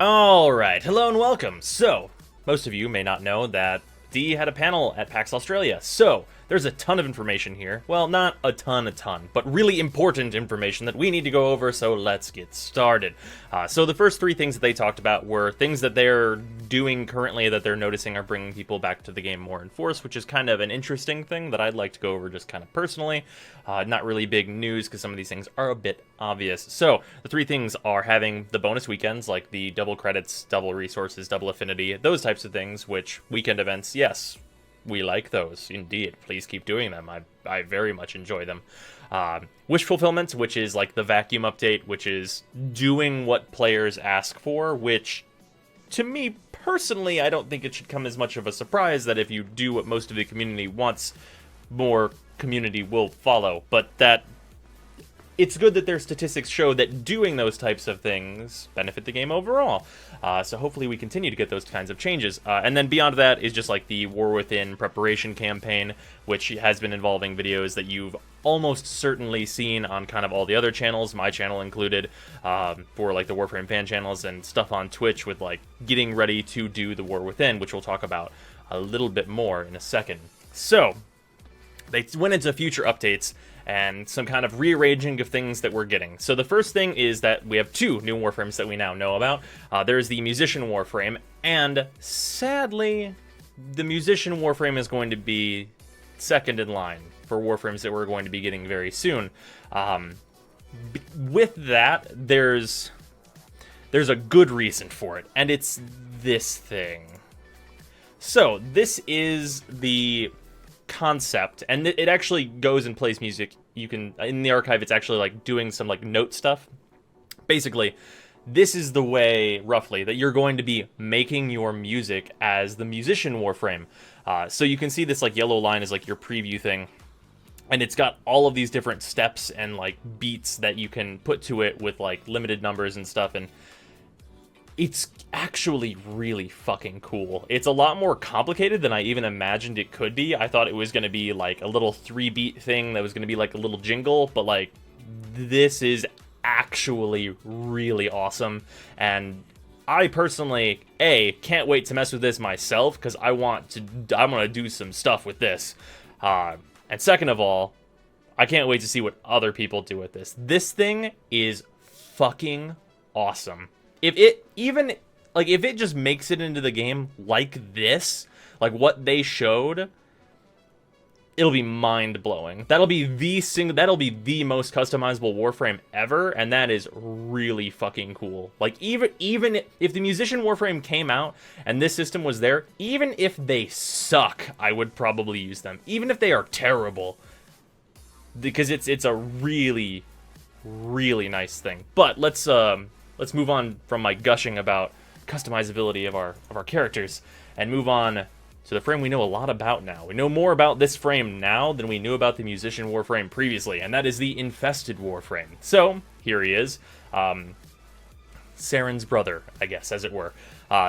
Alright, hello and welcome. So, most of you may not know that D had a panel at Pax Australia. So, there's a ton of information here. Well, not a ton, but really important information that we need to go over, so let's get started. So the first three things that they talked about were things that they're doing currently that they're noticing are bringing people back to the game more in force, which is kind of an interesting thing that I'd like to go over just kind of personally. Not really big news because some of these things are a bit obvious. So the three things are having the bonus weekends, like the double credits, double resources, double affinity, those types of things, which weekend events, yes, we like those, indeed. Please keep doing them. I very much enjoy them. Wish fulfillment, which is like the vacuum update, which is doing what players ask for, which, to me personally, I don't think it should come as much of a surprise that if you do what most of the community wants, more community will follow. But that it's good that their statistics show that doing those types of things benefit the game overall. So hopefully we continue to get those kinds of changes. And then beyond that is just like the War Within preparation campaign, which has been involving videos that you've almost certainly seen on kind of all the other channels, my channel included, for like the Warframe fan channels and stuff on Twitch with like getting ready to do the War Within, which we'll talk about a little bit more in a second. So they went into future updates and some kind of rearranging of things that we're getting. So the first thing is that we have two new Warframes that we now know about. There's the Musician Warframe, and sadly, the Musician Warframe is going to be second in line for Warframes that we're going to be getting very soon. With that, there's a good reason for it, and it's this thing. So this is the concept, and it actually goes and plays music. You can, in the archive, it's actually like doing some like note stuff. Basically, this is the way, roughly, that you're going to be making your music as the Musician Warframe. So you can see this like yellow line is like your preview thing, and it's got all of these different steps and like beats that you can put to it with like limited numbers and stuff, and it's actually really fucking cool. It's a lot more complicated than I even imagined it could be. I thought it was going to be like a little 3-beat thing that was going to be like a little jingle, but like this is actually really awesome. And I personally, can't wait to mess with this myself because I'm going to do some stuff with this. And second of all, I can't wait to see what other people do with this. This thing is fucking awesome. If it just makes it into the game like this, like what they showed, it'll be mind-blowing. That'll be the most customizable Warframe ever, and that is really fucking cool. Like even if the Musician Warframe came out and this system was there, even if they suck, I would probably use them. Even if they are terrible, because it's a really, really nice thing. But let's move on from my gushing about customizability of our characters and move on to the frame we know a lot about now. We know more about this frame now than we knew about the Musician Warframe previously, and that is the Infested Warframe. So, here he is. Saren's brother, I guess, as it were.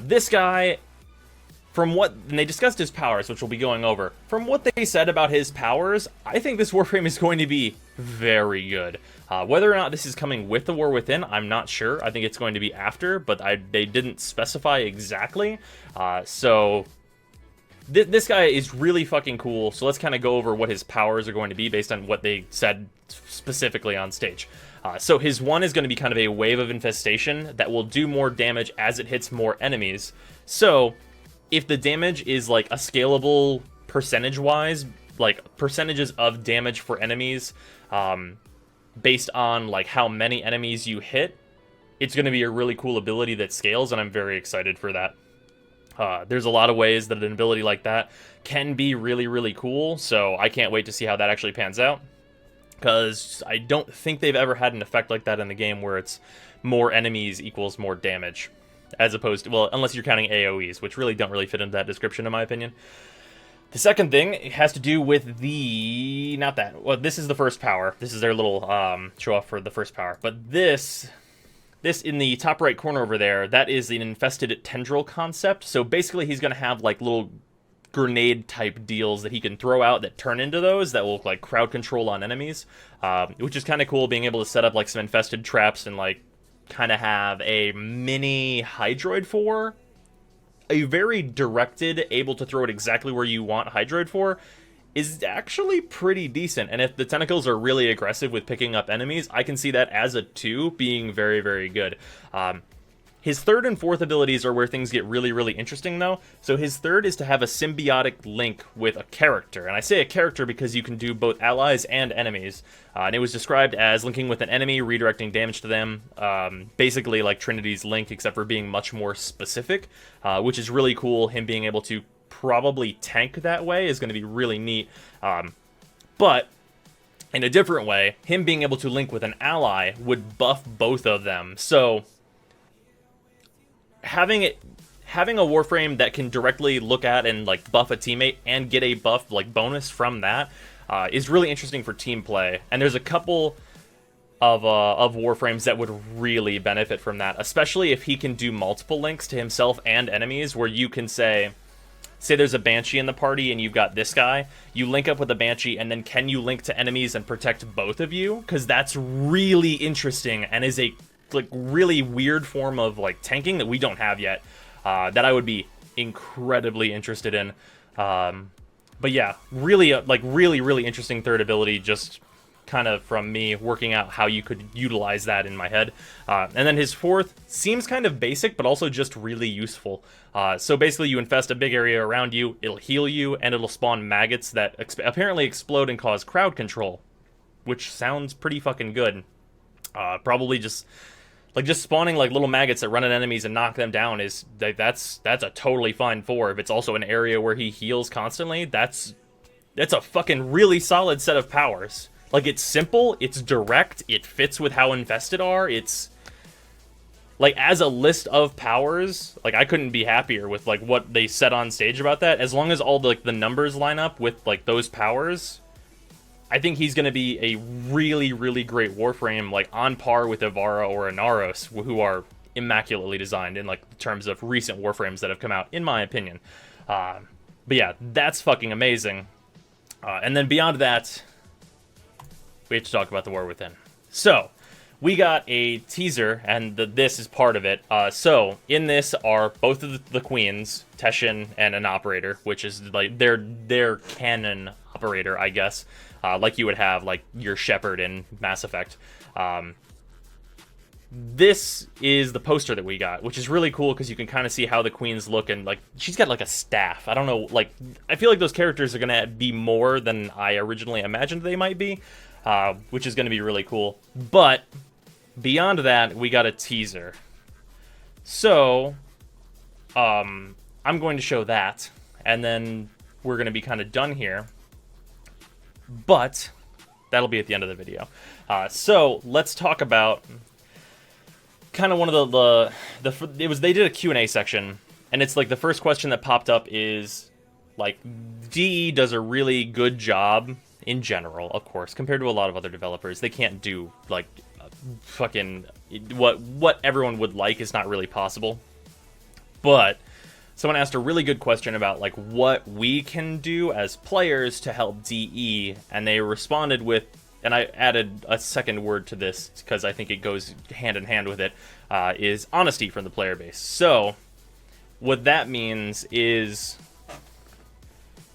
This guy, and they discussed his powers, which we'll be going over. From what they said about his powers, I think this Warframe is going to be very good. Whether or not this is coming with the War Within, I'm not sure. I think it's going to be after, but they didn't specify exactly. So this guy is really fucking cool. So let's kind of go over what his powers are going to be based on what they said specifically on stage. So his one is going to be kind of a wave of infestation that will do more damage as it hits more enemies. So if the damage is like a scalable percentage-wise, like percentages of damage for enemies, based on like how many enemies you hit, it's going to be a really cool ability that scales, and I'm very excited for that. There's a lot of ways that an ability like that can be really, really cool, so I can't wait to see how that actually pans out, because I don't think they've ever had an effect like that in the game where it's more enemies equals more damage, as opposed to, well, unless you're counting AoEs, which really don't really fit into that description in my opinion. The second thing has to do with well, this is the first power. This is their little show off for the first power. But this in the top right corner over there, that is an infested tendril concept. So basically he's going to have like little grenade type deals that he can throw out that turn into those that will like crowd control on enemies, which is kind of cool, being able to set up like some infested traps and like kind of have a mini Hydroid for, a very directed, able to throw it exactly where you want Hydroid for, is actually pretty decent. And if the tentacles are really aggressive with picking up enemies, I can see that as a 2 being very, very good. His third and fourth abilities are where things get really, really interesting, though. So his third is to have a symbiotic link with a character. And I say a character because you can do both allies and enemies. And it was described as linking with an enemy, redirecting damage to them. Basically like Trinity's link, except for being much more specific, which is really cool. Him being able to probably tank that way is going to be really neat. But in a different way, him being able to link with an ally would buff both of them. So having a Warframe that can directly look at and like buff a teammate and get a buff like bonus from that is really interesting for team play. And there's a couple of Warframes that would really benefit from that, especially if he can do multiple links to himself and enemies, where you can say there's a Banshee in the party and you've got this guy, you link up with the Banshee, and then can you link to enemies and protect both of you? Because that's really interesting and is a like really weird form of like tanking that we don't have yet, that I would be incredibly interested in. But yeah, really really interesting third ability, just kind of from me working out how you could utilize that in my head. And then his fourth seems kind of basic, but also just really useful. So basically you infest a big area around you, it'll heal you, and it'll spawn maggots that apparently explode and cause crowd control, which sounds pretty fucking good. Probably just spawning like little maggots that run at enemies and knock them down is that's a totally fine 4. If it's also an area where he heals constantly, that's a fucking really solid set of powers. Like, it's simple, it's direct, it fits with how infested are. It's like, as a list of powers, like, I couldn't be happier with like what they said on stage about that. As long as all the numbers line up with like those powers, I think he's going to be a really, really great Warframe, like on par with Ivara or Inaros, who are immaculately designed in like terms of recent Warframes that have come out, in my opinion. But yeah, that's fucking amazing. And then beyond that, we have to talk about the War Within. So, we got a teaser, and this is part of it. So, in this are both of the queens, Teshin and an operator, which is like their canon operator, I guess. Like you would have like your Shepard in Mass Effect. This is the poster that we got, which is really cool because you can kind of see how the queens look, and like she's got like a staff. I don't know, like I feel like those characters are gonna be more than I originally imagined they might be, which is gonna be really cool. But beyond that, we got a teaser. So, I'm going to show that, and then we're gonna be kind of done here. But that'll be at the end of the video. So let's talk about kind of one of they did a Q&A section, and it's like the first question that popped up is like, DE does a really good job in general, of course, compared to a lot of other developers. They can't do like fucking what everyone would like is not really possible. But someone asked a really good question about like what we can do as players to help DE, and they responded with, and I added a second word to this because I think it goes hand in hand with it, is honesty from the player base. So what that means is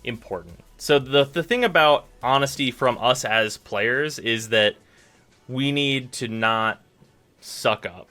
important. So the thing about honesty from us as players is that we need to not suck up,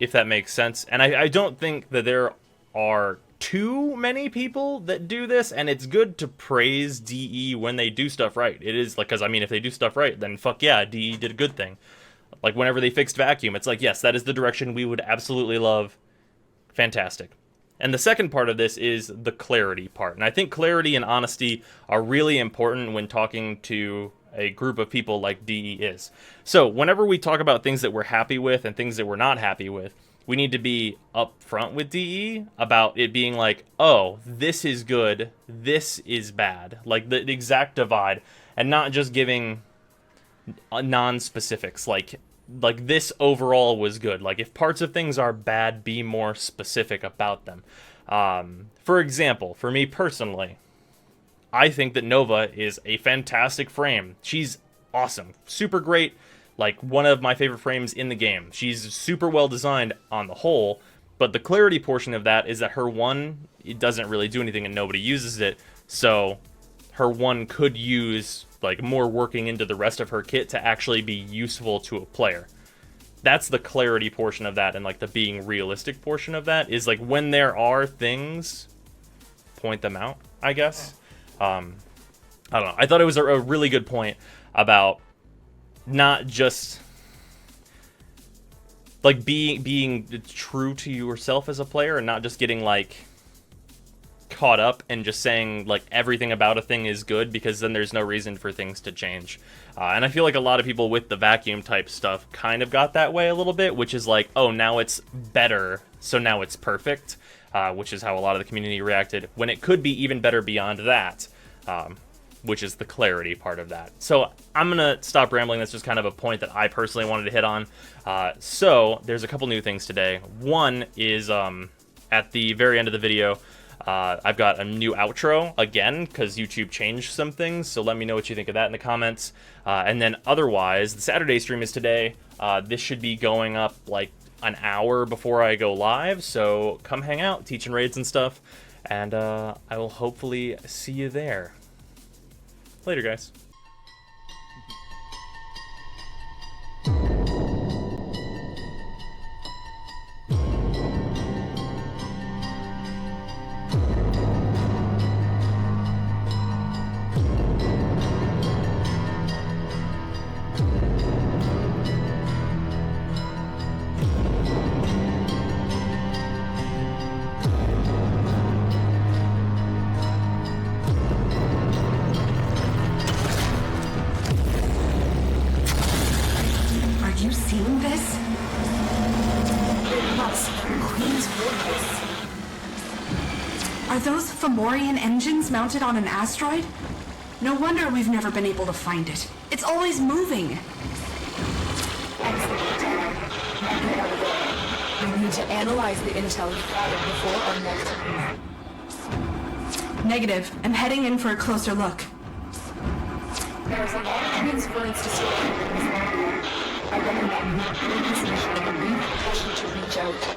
if that makes sense. And I don't think that there are too many people that do this, and it's good to praise DE when they do stuff right. It is like, because I mean, if they do stuff right, then fuck yeah, DE did a good thing. Like whenever they fixed vacuum, it's like, yes, that is the direction we would absolutely love. Fantastic. And the second part of this is the clarity part, and I think clarity and honesty are really important when talking to a group of people like DE is. So whenever we talk about things that we're happy with and things that we're not happy with, we need to be upfront with DE about it being like, oh, this is good, this is bad. Like the exact divide, and not just giving non-specifics. Like this overall was good. Like if parts of things are bad, be more specific about them. For example, for me personally, I think that Nova is a fantastic frame. She's awesome. Super great. Like, one of my favorite frames in the game. She's super well designed on the whole, but the clarity portion of that is that her one, it doesn't really do anything and nobody uses it, so her one could use, like, more working into the rest of her kit to actually be useful to a player. That's the clarity portion of that, and, like, the being realistic portion of that is, like, when there are things, point them out, I guess. I don't know. I thought it was a really good point about not just, like, being true to yourself as a player and not just getting, like, caught up and just saying, like, everything about a thing is good, because then there's no reason for things to change. And I feel like a lot of people with the vacuum type stuff kind of got that way a little bit, which is like, oh, now it's better, so now it's perfect, which is how a lot of the community reacted, when it could be even better beyond that, which is the clarity part of that. So I'm going to stop rambling. That's just kind of a point that I personally wanted to hit on. So there's a couple new things today. One is at the very end of the video, I've got a new outro, again, because YouTube changed some things, so let me know what you think of that in the comments. And then otherwise, the Saturday stream is today. This should be going up like an hour before I go live, so come hang out, teaching raids and stuff, and I will hopefully see you there. Later, guys. Are those Fomorian engines mounted on an asteroid? No wonder we've never been able to find it. It's always moving. We need to analyze the intel before our next move. Negative. I'm heading in for a closer look. There's a lot of transference to store. I recommend this mission and read to reach out.